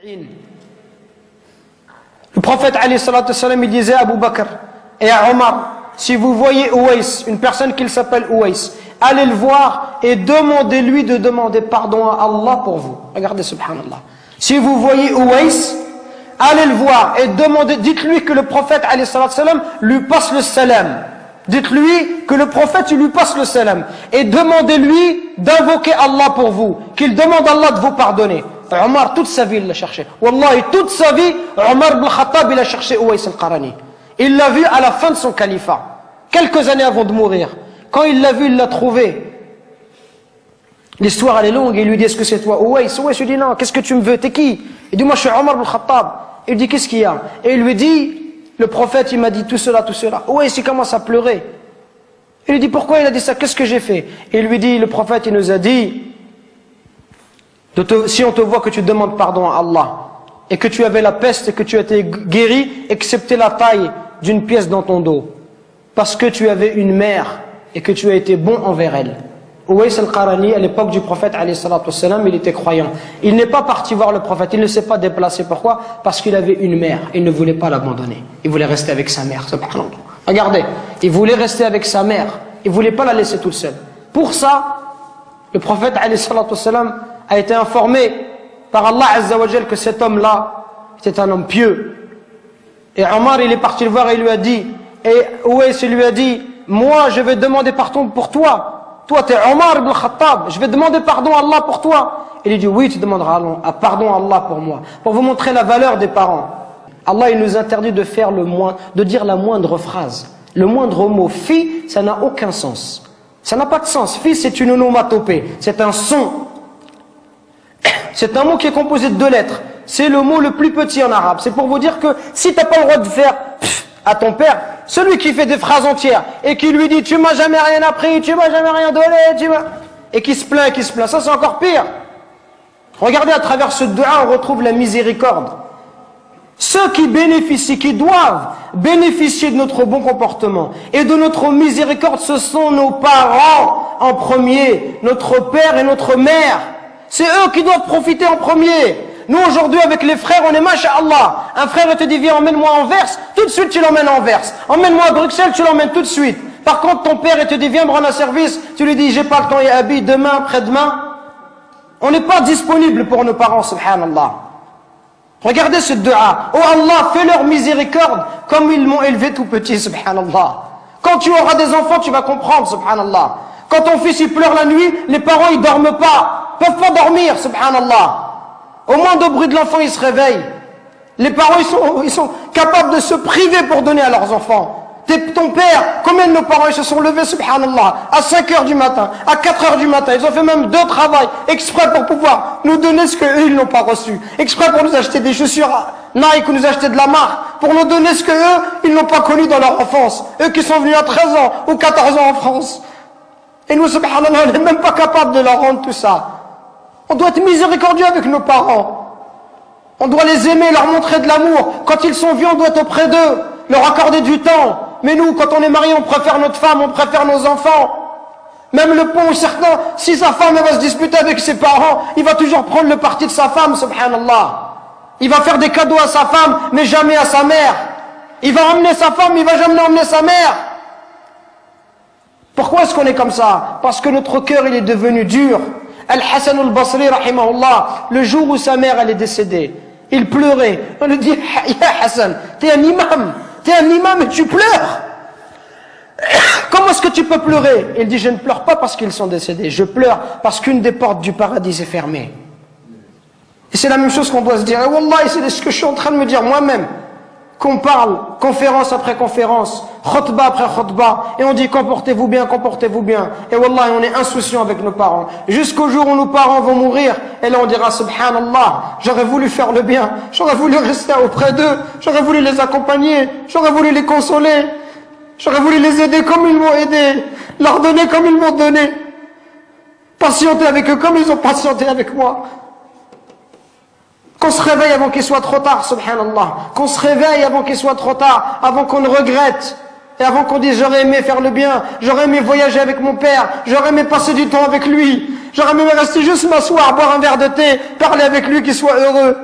Le prophète alayhi salatu wassalam, il disait à Abu Bakr et à Omar, si vous voyez Ouais, une personne qui s'appelle Ouais, allez le voir et demandez-lui de demander pardon à Allah pour vous. Regardez, subhanallah. Si vous voyez Ouais, allez le voir et demandez, dites-lui que le prophète alayhi salatu wassalam lui passe le salam. Dites-lui que le prophète lui passe le salam et demandez-lui d'invoquer Allah pour vous, qu'il demande à Allah de vous pardonner. Omar, toute sa vie, il l'a cherché. Wallahi, toute sa vie, Omar ibn Khattab, il a cherché Ouais al-Qarani. Il l'a vu à la fin de son califat, quelques années avant de mourir. Quand il l'a vu, il l'a trouvé. L'histoire, elle est longue. Il lui dit, est-ce que c'est toi, Ouais? Ouais lui dit, non, qu'est-ce que tu me veux? T'es qui? Il dit, moi, je suis Omar ibn Khattab. Il dit, qu'est-ce qu'il y a? Et il lui dit, le prophète, il m'a dit tout cela, tout cela. Ouais, il commence à pleurer. Il lui dit, pourquoi il a dit ça? Qu'est-ce que j'ai fait? Et il lui dit, le prophète, il nous a dit, si on te voit que tu demandes pardon à Allah, et que tu avais la peste et que tu as été guéri, excepté la taille d'une pièce dans ton dos, parce que tu avais une mère et que tu as été bon envers elle. Ouais al-Qarani, à l'époque du prophète, alayhi salatu wassalam, il était croyant. Il n'est pas parti voir le prophète, il ne s'est pas déplacé. Pourquoi? Parce qu'il avait une mère, il ne voulait pas l'abandonner. Il voulait rester avec sa mère, subhanallah. Regardez, il voulait rester avec sa mère, il ne voulait pas la laisser toute seule. Pour ça, le prophète, alayhi salatu wassalam, a été informé par Allah Azza wa Jal que cet homme-là était un homme pieux. Et Omar, il est parti le voir et il lui a dit, et Ouais, il lui a dit, moi, je vais demander pardon pour toi. Toi, tu es Omar ibn Khattab, je vais demander pardon à Allah pour toi. Il lui dit, oui, tu demanderas pardon à Allah pour moi. Pour vous montrer la valeur des parents. Allah, il nous interdit de faire de dire la moindre phrase. Le moindre mot. Fi, ça n'a aucun sens. Ça n'a pas de sens. Fi, c'est une onomatopée. C'est un son. C'est un mot qui est composé de 2 lettres. C'est le mot le plus petit en arabe. C'est pour vous dire que si tu n'as pas le droit de faire à ton père, celui qui fait des phrases entières et qui lui dit tu m'as jamais rien appris, tu m'as jamais rien donné, et qui se plaint, ça c'est encore pire. Regardez, à travers ce dua, on retrouve la miséricorde. Ceux qui bénéficient, qui doivent bénéficier de notre bon comportement et de notre miséricorde, ce sont nos parents en premier, notre père et notre mère. C'est eux qui doivent profiter en premier. Nous aujourd'hui avec les frères, on est masha'Allah. Un frère te dit viens, emmène-moi à Anvers, tout de suite tu l'emmènes à Anvers. Emmène-moi à Bruxelles, tu l'emmènes tout de suite. Par contre ton père te dit viens me rendre un service, tu lui dis j'ai pas le temps, ya abi, demain, après-demain. On n'est pas disponible pour nos parents, subhanallah. Regardez ce dua. Oh Allah, fais leur miséricorde comme ils m'ont élevé tout petit, subhanallah. Quand tu auras des enfants, tu vas comprendre, subhanallah. Quand ton fils il pleure la nuit, les parents ils dorment pas, peuvent pas dormir, subhanallah. Au moindre bruit de l'enfant, ils se réveillent. Les parents, ils sont capables de se priver pour donner à leurs enfants. Ton père, combien de nos parents ils se sont levés, subhanallah, à 5 heures du matin, à 4 heures du matin. Ils ont fait même 2 travails, exprès pour pouvoir nous donner ce qu'eux, ils n'ont pas reçu. Exprès pour nous acheter des chaussures Nike ou nous acheter de la marque. Pour nous donner ce qu'eux, ils n'ont pas connu dans leur enfance. Eux qui sont venus à 13 ans ou 14 ans en France. Et nous, subhanallah, on n'est même pas capable de leur rendre tout ça. On doit être miséricordieux avec nos parents. On doit les aimer, leur montrer de l'amour. Quand ils sont vieux, on doit être auprès d'eux, leur accorder du temps. Mais nous, quand on est marié, on préfère notre femme, on préfère nos enfants. Même le pauvre, certain, si sa femme elle va se disputer avec ses parents, il va toujours prendre le parti de sa femme, subhanallah. Il va faire des cadeaux à sa femme, mais jamais à sa mère. Il va emmener sa femme, il va jamais emmener sa mère. Pourquoi est-ce qu'on est comme ça? Parce que notre cœur, il est devenu dur. Al-Hassan al-Basri, rahimahullah, le jour où sa mère elle est décédée, il pleurait. On lui dit, ya Hassan, t'es un imam et tu pleures. Comment est-ce que tu peux pleurer? Il dit, je ne pleure pas parce qu'ils sont décédés, je pleure parce qu'une des portes du paradis est fermée. Et c'est la même chose qu'on doit se dire. Et Wallah, c'est ce que je suis en train de me dire moi-même. Qu'on parle, conférence après conférence, khutbah après khutbah, et on dit comportez-vous bien, comportez-vous bien. Et wallah, on est insouciant avec nos parents. Jusqu'au jour où nos parents vont mourir, et là on dira subhanallah, j'aurais voulu faire le bien, j'aurais voulu rester auprès d'eux, j'aurais voulu les accompagner, j'aurais voulu les consoler, j'aurais voulu les aider comme ils m'ont aidé, leur donner comme ils m'ont donné, patienter avec eux comme ils ont patienté avec moi. Qu'on se réveille avant qu'il soit trop tard, subhanallah. Qu'on se réveille avant qu'il soit trop tard, avant qu'on ne regrette. Et avant qu'on dise j'aurais aimé faire le bien, j'aurais aimé voyager avec mon père, j'aurais aimé passer du temps avec lui, j'aurais aimé rester juste m'asseoir, boire un verre de thé, parler avec lui, qu'il soit heureux.